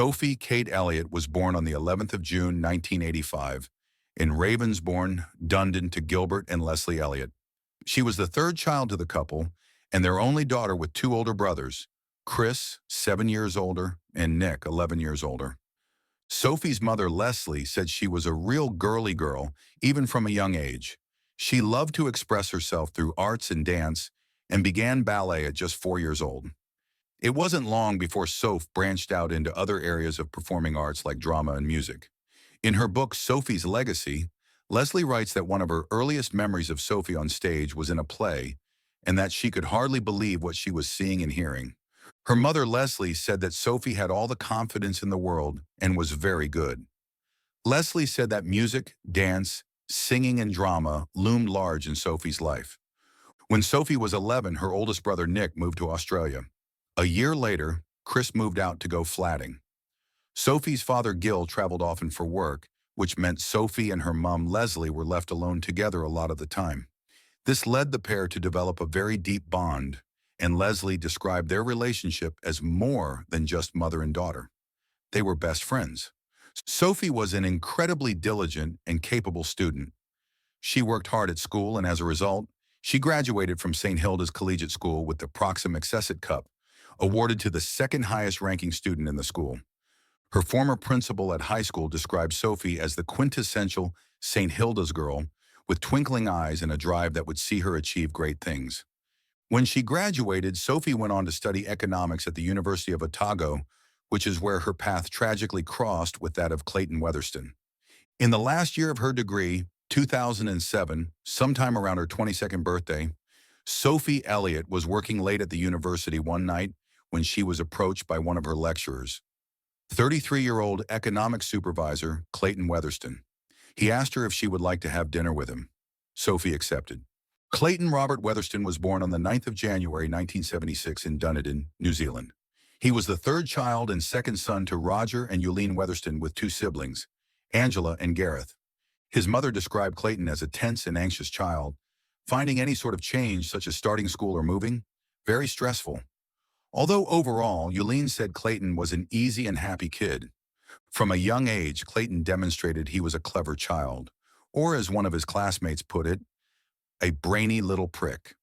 Sophie Kate Elliott was born on the 11th of June, 1985, in Ravensbourne, Dundon to Gilbert and Leslie Elliott. She was the third child to the couple and their only daughter with two older brothers, Chris, 7 years older, and Nick, 11 years older. Sophie's mother, Leslie, said she was a real girly girl, even from a young age. She loved to express herself through arts and dance and began ballet at just 4 years old. It wasn't long before Soph branched out into other areas of performing arts like drama and music. In her book, Sophie's Legacy, Leslie writes that one of her earliest memories of Sophie on stage was in a play, and that she could hardly believe what she was seeing and hearing. Her mother, Leslie, said that Sophie had all the confidence in the world and was very good. Leslie said that music, dance, singing, and drama loomed large in Sophie's life. When Sophie was 11, her oldest brother, Nick, moved to Australia. A year later, Chris moved out to go flatting. Sophie's father, Gil, traveled often for work, which meant Sophie and her mom, Leslie, were left alone together a lot of the time. This led the pair to develop a very deep bond, and Leslie described their relationship as more than just mother and daughter. They were best friends. Sophie was an incredibly diligent and capable student. She worked hard at school, and as a result, she graduated from St. Hilda's Collegiate School with the Proxim Accessit Cup, awarded to the second highest ranking student in the school. Her former principal at high school described Sophie as the quintessential St. Hilda's girl, with twinkling eyes and a drive that would see her achieve great things. When she graduated, Sophie went on to study economics at the University of Otago, which is where her path tragically crossed with that of Clayton Weatherston. In the last year of her degree, 2007, sometime around her 22nd birthday, Sophie Elliott was working late at the university one night when she was approached by one of her lecturers, 33-year-old economics supervisor Clayton Weatherston. He asked her if she would like to have dinner with him. Sophie accepted. Clayton Robert Weatherston was born on the 9th of January 1976 in Dunedin, New Zealand. He was the third child and second son to Roger and Eileen Weatherston with two siblings, Angela and Gareth. His mother described Clayton as a tense and anxious child, finding any sort of change, such as starting school or moving, very stressful. Although overall, Eileen said Clayton was an easy and happy kid. From a young age, Clayton demonstrated he was a clever child, or as one of his classmates put it, a brainy little prick.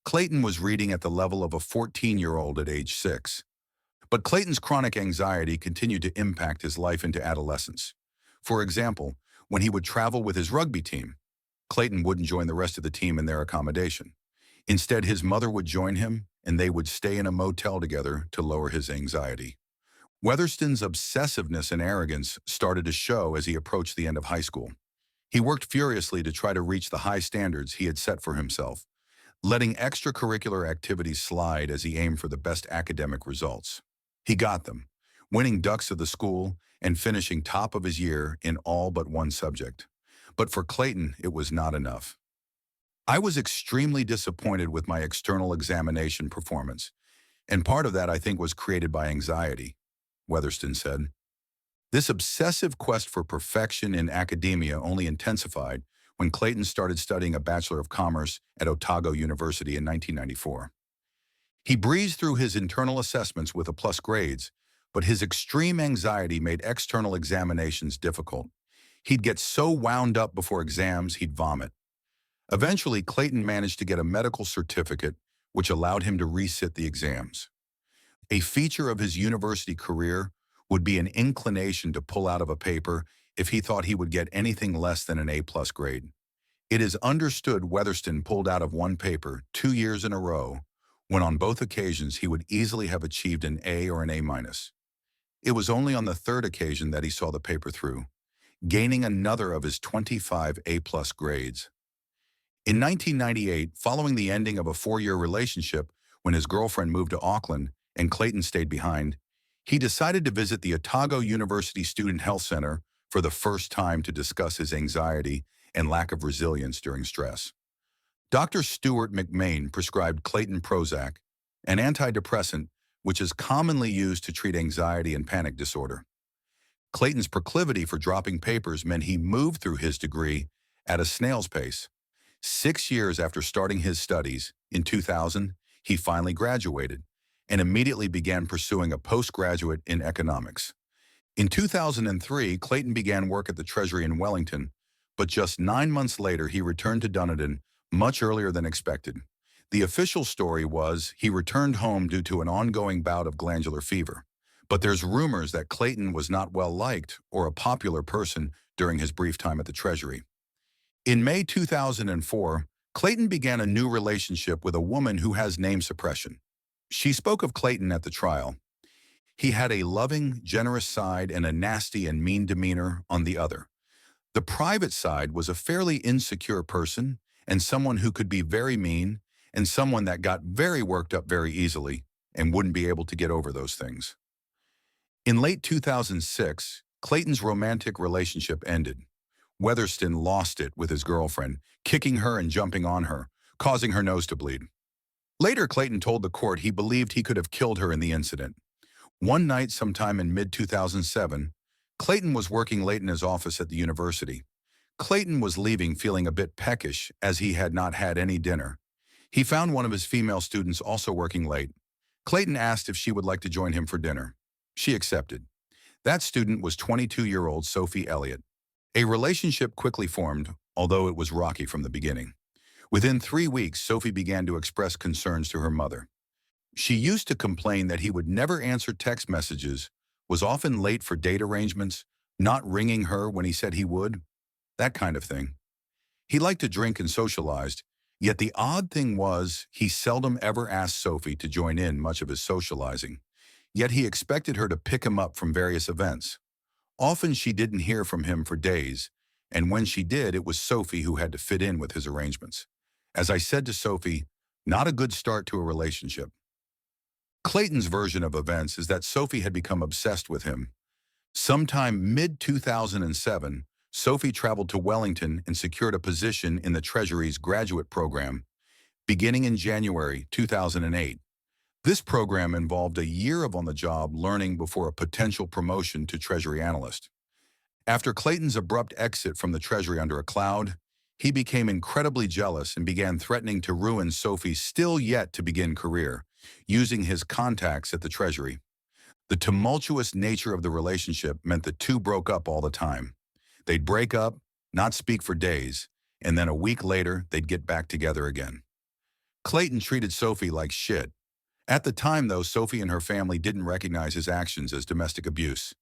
Clayton was reading at the level of a 14-year-old at age 6. But Clayton's chronic anxiety continued to impact his life into adolescence. For example, when he would travel with his rugby team, Clayton wouldn't join the rest of the team in their accommodation. Instead, his mother would join him, and they would stay in a motel together to lower his anxiety. Weatherston's obsessiveness and arrogance started to show as he approached the end of high school. He worked furiously to try to reach the high standards he had set for himself, letting extracurricular activities slide as he aimed for the best academic results. He got them, winning Ducks of the school and finishing top of his year in all but one subject. But for Clayton, it was not enough. I was extremely disappointed with my external examination performance, and part of that I think was created by anxiety, Weatherston said. This obsessive quest for perfection in academia only intensified when Clayton started studying a Bachelor of Commerce at Otago University in 1994. He breezed through his internal assessments with A+ grades, but his extreme anxiety made external examinations difficult. He'd get so wound up before exams he'd vomit. Eventually, Clayton managed to get a medical certificate, which allowed him to resit the exams. A feature of his university career would be an inclination to pull out of a paper if he thought he would get anything less than an A+ grade. It is understood Weatherston pulled out of one paper 2 years in a row, when on both occasions he would easily have achieved an A or an A-. It was only on the third occasion that he saw the paper through, gaining another of his 25 A+ grades. In 1998, following the ending of a 4-year relationship when his girlfriend moved to Auckland and Clayton stayed behind, he decided to visit the Otago University Student Health Center for the first time to discuss his anxiety and lack of resilience during stress. Dr. Stuart McMain prescribed Clayton Prozac, an antidepressant which is commonly used to treat anxiety and panic disorder. Clayton's proclivity for dropping papers meant he moved through his degree at a snail's pace. 6 years after starting his studies, in 2000, he finally graduated, and immediately began pursuing a postgraduate in economics. In 2003, Clayton began work at the Treasury in Wellington, but just 9 months later he returned to Dunedin much earlier than expected. The official story was he returned home due to an ongoing bout of glandular fever. But there's rumors that Clayton was not well liked or a popular person during his brief time at the Treasury. In May 2004, Clayton began a new relationship with a woman who has name suppression. She spoke of Clayton at the trial. He had a loving, generous side and a nasty and mean demeanor on the other. The private side was a fairly insecure person and someone who could be very mean and someone that got very worked up very easily and wouldn't be able to get over those things. In late 2006, Clayton's romantic relationship ended. Weatherston lost it with his girlfriend, kicking her and jumping on her, causing her nose to bleed. Later, Clayton told the court he believed he could have killed her in the incident. One night sometime in mid-2007, Clayton was working late in his office at the university. Clayton was leaving feeling a bit peckish as he had not had any dinner. He found one of his female students also working late. Clayton asked if she would like to join him for dinner. She accepted. That student was 22-year-old Sophie Elliott. A relationship quickly formed, although it was rocky from the beginning. Within 3 weeks, Sophie began to express concerns to her mother. She used to complain that he would never answer text messages, was often late for date arrangements, not ringing her when he said he would, that kind of thing. He liked to drink and socialized, yet the odd thing was he seldom ever asked Sophie to join in much of his socializing. Yet he expected her to pick him up from various events. Often she didn't hear from him for days, and when she did, it was Sophie who had to fit in with his arrangements. As I said to Sophie, not a good start to a relationship. Clayton's version of events is that Sophie had become obsessed with him. Sometime mid-2007, Sophie traveled to Wellington and secured a position in the Treasury's graduate program, beginning in January 2008. This program involved a year of on-the-job learning before a potential promotion to Treasury analyst. After Clayton's abrupt exit from the Treasury under a cloud, he became incredibly jealous and began threatening to ruin Sophie's still yet to begin career, using his contacts at the Treasury. The tumultuous nature of the relationship meant the two broke up all the time. They'd break up, not speak for days, and then a week later, they'd get back together again. Clayton treated Sophie like shit. At the time, though, Sophie and her family didn't recognize his actions as domestic abuse.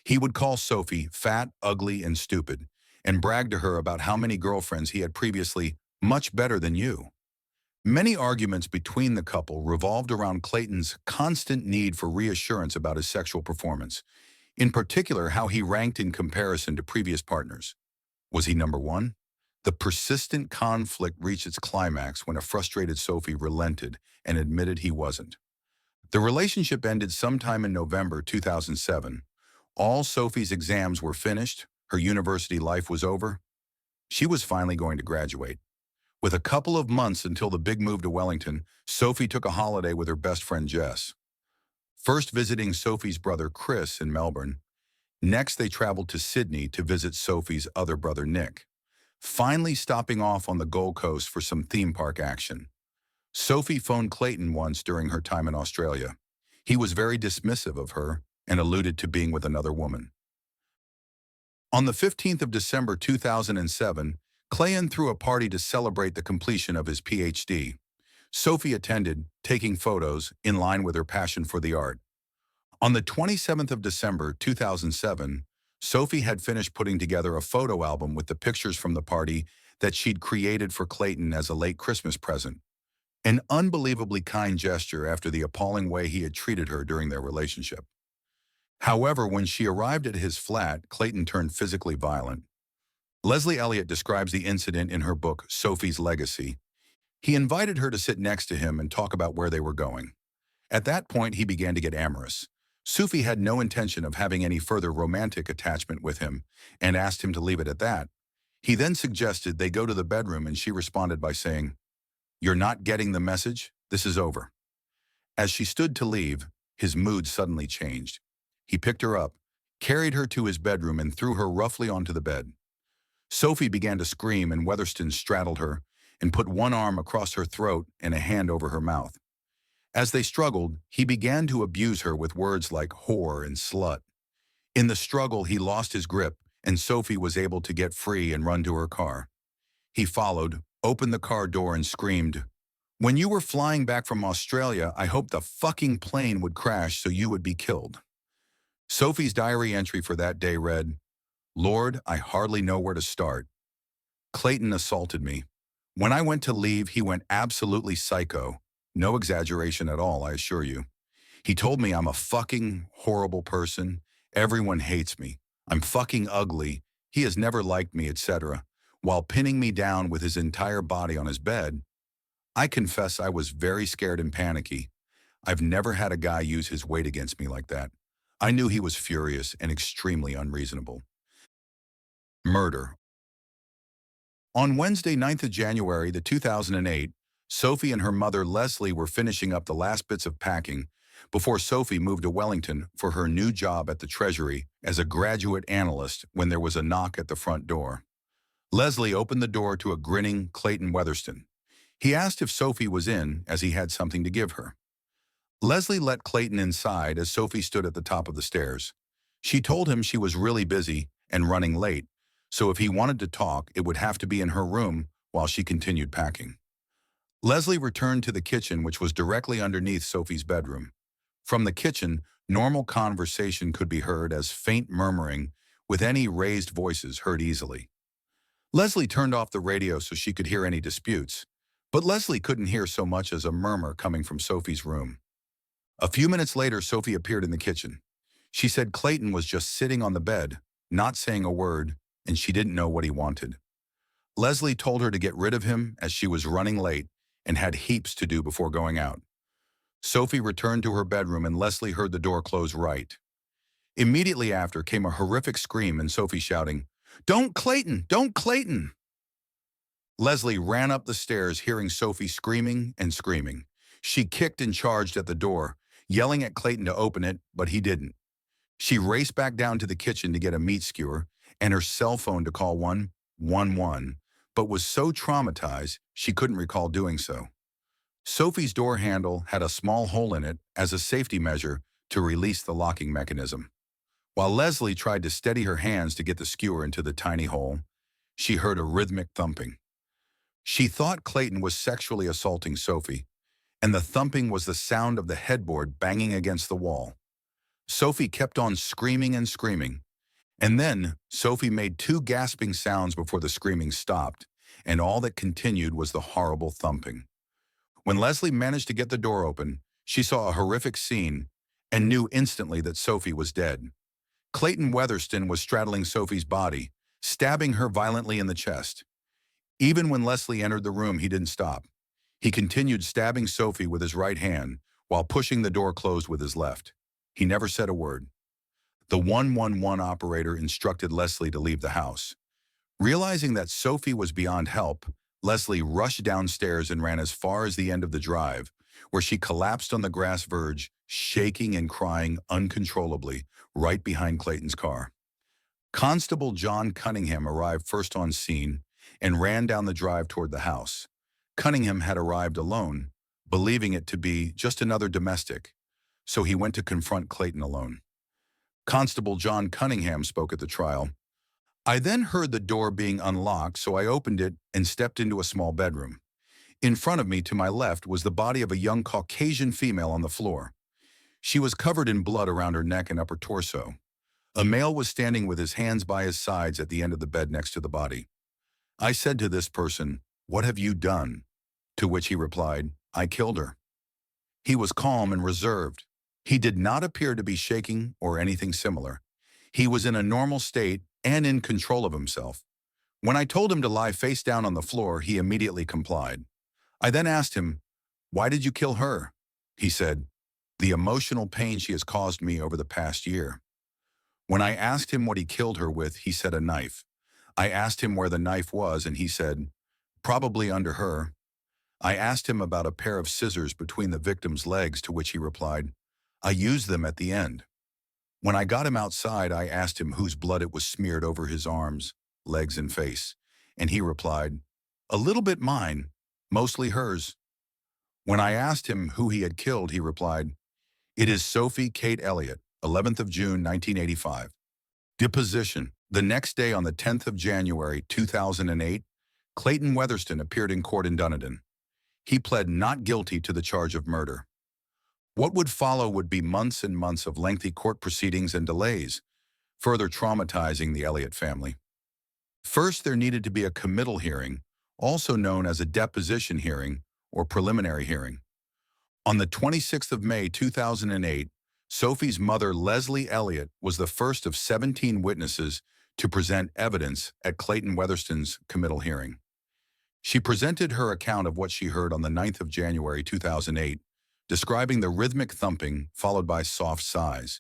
He would call Sophie fat, ugly, and stupid, and brag to her about how many girlfriends he had previously, much better than you. Many arguments between the couple revolved around Clayton's constant need for reassurance about his sexual performance, in particular how he ranked in comparison to previous partners. Was he number one? The persistent conflict reached its climax when a frustrated Sophie relented and admitted he wasn't. The relationship ended sometime in November 2007. All Sophie's exams were finished, her university life was over. She was finally going to graduate. With a couple of months until the big move to Wellington, Sophie took a holiday with her best friend Jess. First visiting Sophie's brother Chris in Melbourne. Next, they traveled to Sydney to visit Sophie's other brother Nick. Finally stopping off on the Gold Coast for some theme park action. Sophie phoned Clayton once during her time in Australia. He was very dismissive of her and alluded to being with another woman. On the 15th of December 2007, Clayton threw a party to celebrate the completion of his PhD. Sophie attended, taking photos in line with her passion for the art. On the 27th of December 2007, Sophie had finished putting together a photo album with the pictures from the party that she'd created for Clayton as a late Christmas present. An unbelievably kind gesture after the appalling way he had treated her during their relationship. However, when she arrived at his flat, Clayton turned physically violent. Leslie Elliott describes the incident in her book, Sophie's Legacy. He invited her to sit next to him and talk about where they were going. At that point, he began to get amorous. Sophie had no intention of having any further romantic attachment with him and asked him to leave it at that. He then suggested they go to the bedroom and she responded by saying, "You're not getting the message? This is over." As she stood to leave, his mood suddenly changed. He picked her up, carried her to his bedroom and threw her roughly onto the bed. Sophie began to scream and Weatherston straddled her and put one arm across her throat and a hand over her mouth. As they struggled, he began to abuse her with words like whore and slut. In the struggle, he lost his grip, and Sophie was able to get free and run to her car. He followed, opened the car door and screamed, "When you were flying back from Australia, I hoped the fucking plane would crash so you would be killed." Sophie's diary entry for that day read, "Lord, I hardly know where to start. Clayton assaulted me. When I went to leave, he went absolutely psycho. No exaggeration at all, I assure you. He told me I'm a fucking horrible person. Everyone hates me. I'm fucking ugly. He has never liked me, etc. While pinning me down with his entire body on his bed. I confess I was very scared and panicky. I've never had a guy use his weight against me like that. I knew he was furious and extremely unreasonable." Murder. On Wednesday, 9th of January, 2008, Sophie and her mother Leslie were finishing up the last bits of packing before Sophie moved to Wellington for her new job at the Treasury as a graduate analyst when there was a knock at the front door. Leslie opened the door to a grinning Clayton Weatherston. He asked if Sophie was in, as he had something to give her. Leslie let Clayton inside as Sophie stood at the top of the stairs. She told him she was really busy and running late, so if he wanted to talk, it would have to be in her room while she continued packing. Leslie returned to the kitchen, which was directly underneath Sophie's bedroom. From the kitchen, normal conversation could be heard as faint murmuring, with any raised voices heard easily. Leslie turned off the radio so she could hear any disputes, but Leslie couldn't hear so much as a murmur coming from Sophie's room. A few minutes later, Sophie appeared in the kitchen. She said Clayton was just sitting on the bed, not saying a word, and she didn't know what he wanted. Leslie told her to get rid of him as she was running late and had heaps to do before going out. Sophie returned to her bedroom and Leslie heard the door close right. Immediately after came a horrific scream and Sophie shouting, "Don't Clayton! Don't Clayton!" Leslie ran up the stairs hearing Sophie screaming and screaming. She kicked and charged at the door, yelling at Clayton to open it, but he didn't. She raced back down to the kitchen to get a meat skewer and her cell phone to call 111, but was so traumatized she couldn't recall doing so. Sophie's door handle had a small hole in it as a safety measure to release the locking mechanism. While Leslie tried to steady her hands to get the skewer into the tiny hole, she heard a rhythmic thumping. She thought Clayton was sexually assaulting Sophie, and the thumping was the sound of the headboard banging against the wall. Sophie kept on screaming and screaming, and then Sophie made two gasping sounds before the screaming stopped, and all that continued was the horrible thumping. When Leslie managed to get the door open, she saw a horrific scene and knew instantly that Sophie was dead. Clayton Weatherston was straddling Sophie's body, stabbing her violently in the chest. Even when Leslie entered the room, he didn't stop. He continued stabbing Sophie with his right hand while pushing the door closed with his left. He never said a word. The 111 operator instructed Leslie to leave the house. Realizing that Sophie was beyond help, Leslie rushed downstairs and ran as far as the end of the drive, where she collapsed on the grass verge, shaking and crying uncontrollably, right behind Clayton's car. Constable John Cunningham arrived first on scene and ran down the drive toward the house. Cunningham had arrived alone, believing it to be just another domestic, so he went to confront Clayton alone. Constable John Cunningham spoke at the trial. "I then heard the door being unlocked, so I opened it and stepped into a small bedroom. In front of me, to my left, was the body of a young Caucasian female on the floor. She was covered in blood around her neck and upper torso. A male was standing with his hands by his sides at the end of the bed next to the body. I said to this person, 'What have you done?' To which he replied, 'I killed her.' He was calm and reserved. He did not appear to be shaking or anything similar. He was in a normal state and in control of himself. When I told him to lie face down on the floor, he immediately complied. I then asked him, 'Why did you kill her?' He said, 'The emotional pain she has caused me over the past year.' When I asked him what he killed her with, he said a knife. I asked him where the knife was, and he said, 'Probably under her.' I asked him about a pair of scissors between the victim's legs, to which he replied, 'I used them at the end.' When I got him outside, I asked him whose blood it was smeared over his arms, legs, and face, and he replied, 'A little bit mine, mostly hers.' When I asked him who he had killed, he replied, "It is Sophie Kate Elliott, 11th of June, 1985. Deposition. The next day on the 10th of January, 2008, Clayton Weatherston appeared in court in Dunedin. He pled not guilty to the charge of murder. What would follow would be months and months of lengthy court proceedings and delays, further traumatizing the Elliott family. First, there needed to be a committal hearing, also known as a deposition hearing or preliminary hearing. On the 26th of May, 2008, Sophie's mother, Leslie Elliott, was the first of 17 witnesses to present evidence at Clayton Weatherston's committal hearing. She presented her account of what she heard on the 9th of January, 2008, describing the rhythmic thumping followed by soft sighs.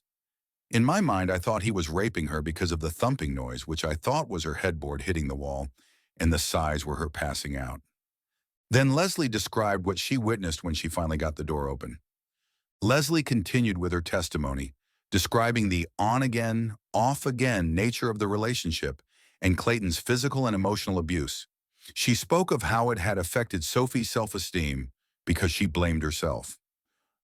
In my mind, I thought he was raping her because of the thumping noise, which I thought was her headboard hitting the wall, and the sighs were her passing out. Then Leslie described what she witnessed when she finally got the door open. Leslie continued with her testimony, describing the on-again, off-again nature of the relationship and Clayton's physical and emotional abuse. She spoke of how it had affected Sophie's self-esteem because she blamed herself.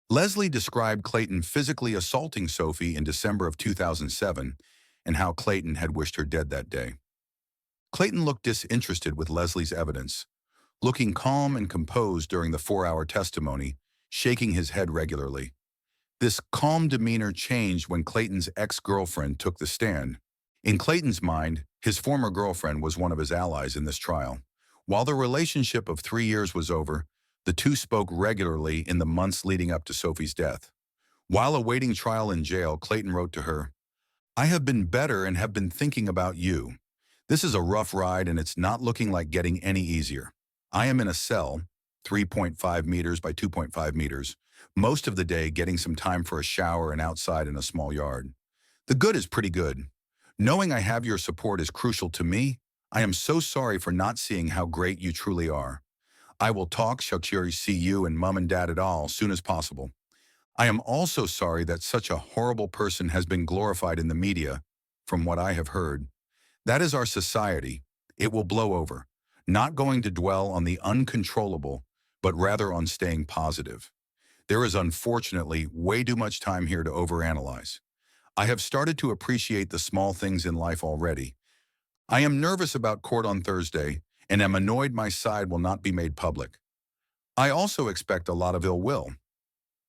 Leslie described Clayton physically assaulting Sophie in December of 2007 and how Clayton had wished her dead that day. Clayton looked disinterested with Leslie's evidence, looking calm and composed during the 4-hour testimony, shaking his head regularly. This calm demeanor changed when Clayton's ex-girlfriend took the stand. In Clayton's mind, his former girlfriend was one of his allies in this trial. While the relationship of 3 years was over, the two spoke regularly in the months leading up to Sophie's death. While awaiting trial in jail, Clayton wrote to her, "I have been better and have been thinking about you. This is a rough ride and it's not looking like getting any easier. I am in a cell, 3.5 meters by 2.5 meters, most of the day getting some time for a shower and outside in a small yard. The good is pretty good. Knowing I have your support is crucial to me. I am so sorry for not seeing how great you truly are. I will talk, Shakiri, see you and mom and dad at all soon as possible. I am also sorry that such a horrible person has been glorified in the media, from what I have heard. That is our society. It will blow over. Not going to dwell on the uncontrollable, but rather on staying positive. There is unfortunately way too much time here to overanalyze. I have started to appreciate the small things in life already. I am nervous about court on Thursday and am annoyed my side will not be made public. I also expect a lot of ill will.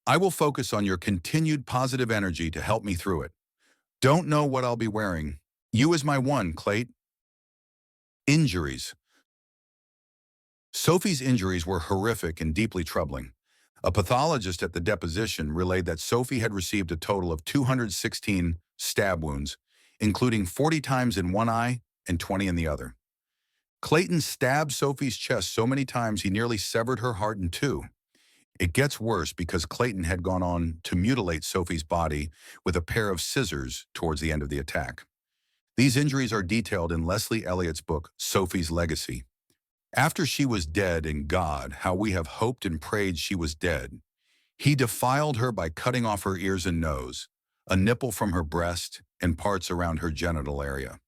I will focus on your continued positive energy to help me through it. Don't know what I'll be wearing. You is my one, Clayt." Injuries. Sophie's injuries were horrific and deeply troubling. A pathologist at the deposition relayed that Sophie had received a total of 216 stab wounds, including 40 times in one eye and 20 in the other. Clayton stabbed Sophie's chest so many times he nearly severed her heart in two. It gets worse because Clayton had gone on to mutilate Sophie's body with a pair of scissors towards the end of the attack. These injuries are detailed in Leslie Elliott's book, Sophie's Legacy. After she was dead in God, how we have hoped and prayed she was dead, he defiled her by cutting off her ears and nose, a nipple from her breast, and parts around her genital area.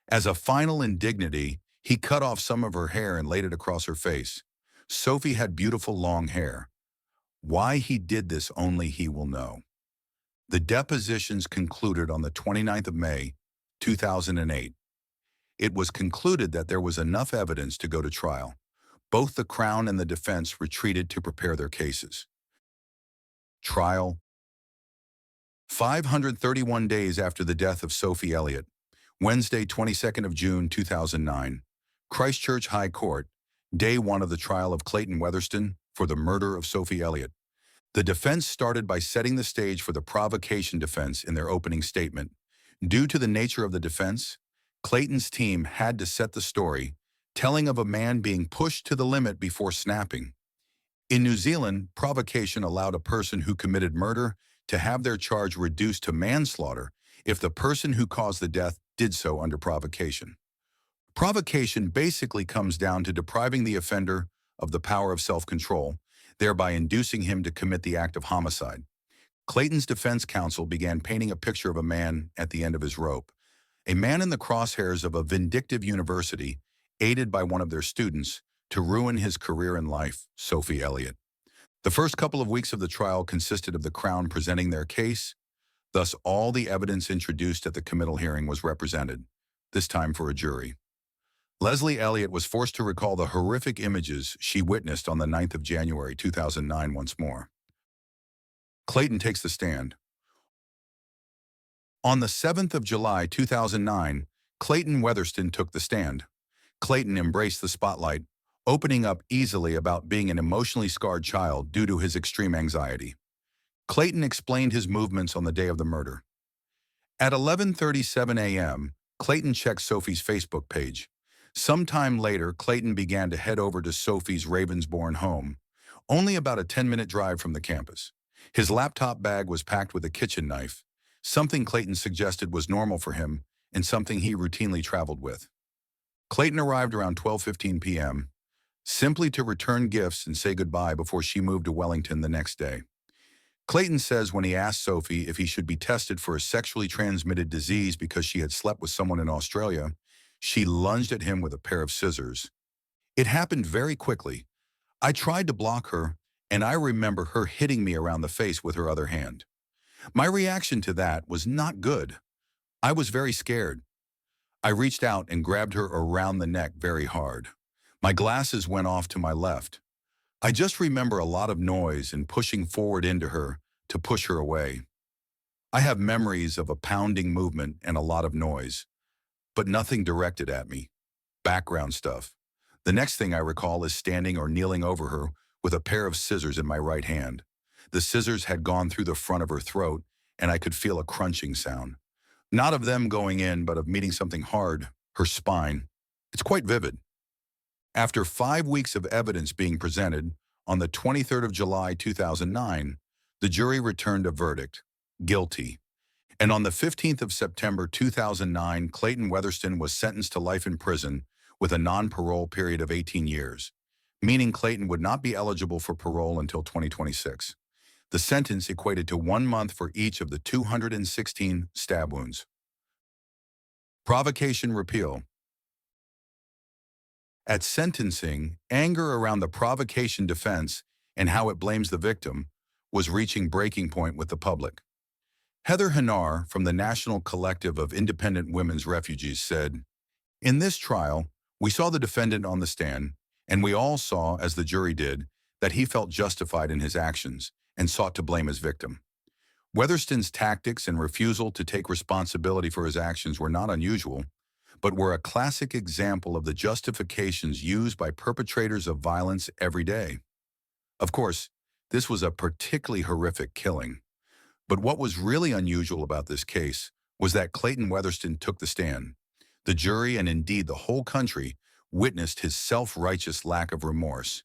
As a final indignity, he cut off some of her hair and laid it across her face. Sophie had beautiful long hair. Why he did this only he will know. The depositions concluded on the 29th of May, 2008. It was concluded that there was enough evidence to go to trial. Both the Crown and the defense retreated to prepare their cases. Trial. 531 days after the death of Sophie Elliott, Wednesday, 22nd of June, 2009, Christchurch High Court, day 1 of the trial of Clayton Weatherston for the murder of Sophie Elliott. The defense started by setting the stage for the provocation defense in their opening statement. Due to the nature of the defense, Clayton's team had to set the story, telling of a man being pushed to the limit before snapping. In New Zealand, provocation allowed a person who committed murder to have their charge reduced to manslaughter if the person who caused the death did so under provocation. Provocation basically comes down to depriving the offender of the power of self-control, thereby inducing him to commit the act of homicide. Clayton's defense counsel began painting a picture of a man at the end of his rope, a man in the crosshairs of a vindictive university, aided by one of their students, to ruin his career in life, Sophie Elliott. The first couple of weeks of the trial consisted of the Crown presenting their case. Thus, all the evidence introduced at the committal hearing was represented, this time for a jury. Leslie Elliott was forced to recall the horrific images she witnessed on the 9th of January 2009 once more. Clayton takes the stand. On the 7th of July 2009, Clayton Weatherston took the stand. Clayton embraced the spotlight, opening up easily about being an emotionally scarred child due to his extreme anxiety. Clayton explained his movements on the day of the murder. At 11:37 a.m., Clayton checked Sophie's Facebook page. Sometime later, Clayton began to head over to Sophie's Ravensbourne home, only about a 10-minute drive from the campus. His laptop bag was packed with a kitchen knife, something Clayton suggested was normal for him and something he routinely traveled with. Clayton arrived around 12:15 p.m., simply to return gifts and say goodbye before she moved to Wellington the next day. Clayton says when he asked Sophie if he should be tested for a sexually transmitted disease because she had slept with someone in Australia, she lunged at him with a pair of scissors. It happened very quickly. I tried to block her, and I remember her hitting me around the face with her other hand. My reaction to that was not good. I was very scared. I reached out and grabbed her around the neck very hard. My glasses went off to my left. I just remember a lot of noise and pushing forward into her to push her away. I have memories of a pounding movement and a lot of noise, but nothing directed at me. Background stuff. The next thing I recall is standing or kneeling over her with a pair of scissors in my right hand. The scissors had gone through the front of her throat, and I could feel a crunching sound. Not of them going in, but of meeting something hard, her spine. It's quite vivid. After 5 weeks of evidence being presented, on the 23rd of July 2009, the jury returned a verdict, guilty. And on the 15th of September 2009, Clayton Weatherston was sentenced to life in prison with a non-parole period of 18 years, meaning Clayton would not be eligible for parole until 2026. The sentence equated to 1 month for each of the 216 stab wounds. Provocation repeal. At sentencing, anger around the provocation defense and how it blames the victim was reaching breaking point with the public. Heather Hanar from the National Collective of Independent Women's Refugees said, "In this trial, we saw the defendant on the stand, and we all saw, as the jury did, that he felt justified in his actions and sought to blame his victim. Weatherston's tactics and refusal to take responsibility for his actions were not unusual, but were a classic example of the justifications used by perpetrators of violence every day. Of course, this was a particularly horrific killing. But what was really unusual about this case was that Clayton Weatherston took the stand. The jury, and indeed the whole country, witnessed his self-righteous lack of remorse.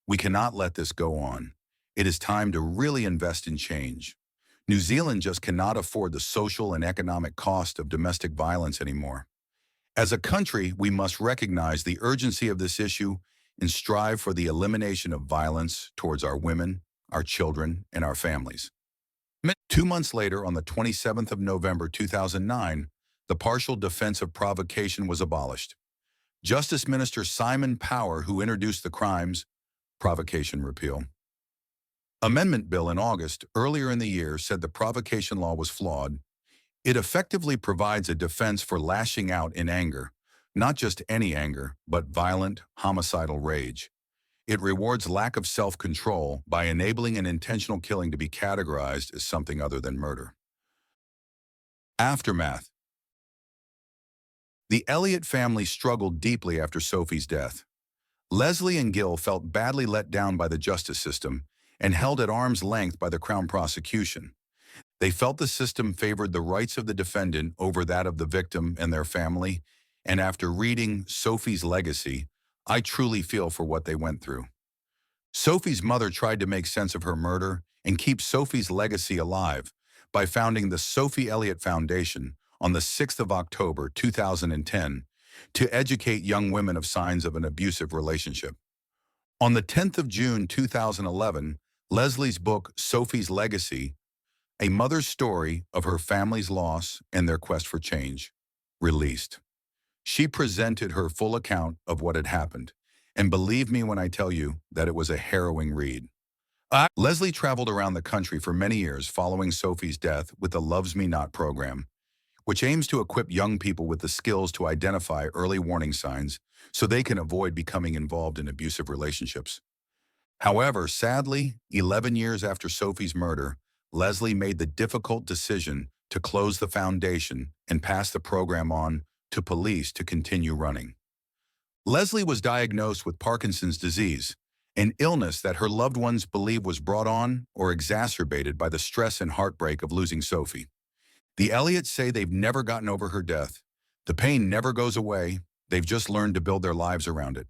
We cannot let this go on. It is time to really invest in change. New Zealand just cannot afford the social and economic cost of domestic violence anymore. As a country, we must recognize the urgency of this issue and strive for the elimination of violence towards our women, our children, and our families." 2 months later, on the 27th of November 2009, the partial defense of provocation was abolished. Justice Minister Simon Power, who introduced the crimes, provocation repeal. Amendment bill in August, earlier in the year, said the provocation law was flawed. It effectively provides a defense for lashing out in anger, not just any anger, but violent, homicidal rage. It rewards lack of self-control by enabling an intentional killing to be categorized as something other than murder. Aftermath. The Elliott family struggled deeply after Sophie's death. Leslie and Gil felt badly let down by the justice system and held at arm's length by the Crown prosecution. They felt the system favored the rights of the defendant over that of the victim and their family, and after reading Sophie's legacy, I truly feel for what they went through. Sophie's mother tried to make sense of her murder and keep Sophie's legacy alive by founding the Sophie Elliott Foundation on the 6th of October 2010 to educate young women of signs of an abusive relationship. On the 10th of June 2011, Leslie's book, Sophie's Legacy, A Mother's Story of Her Family's Loss and Their Quest for Change, released. She presented her full account of what had happened, and believe me when I tell you that it was a harrowing read. Leslie traveled around the country for many years following Sophie's death with the Loves Me Not program, which aims to equip young people with the skills to identify early warning signs so they can avoid becoming involved in abusive relationships. However, sadly, 11 years after Sophie's murder, Leslie made the difficult decision to close the foundation and pass the program on to police to continue running. Leslie was diagnosed with Parkinson's disease, an illness that her loved ones believe was brought on or exacerbated by the stress and heartbreak of losing Sophie. The Elliots say they've never gotten over her death. The pain never goes away. They've just learned to build their lives around it.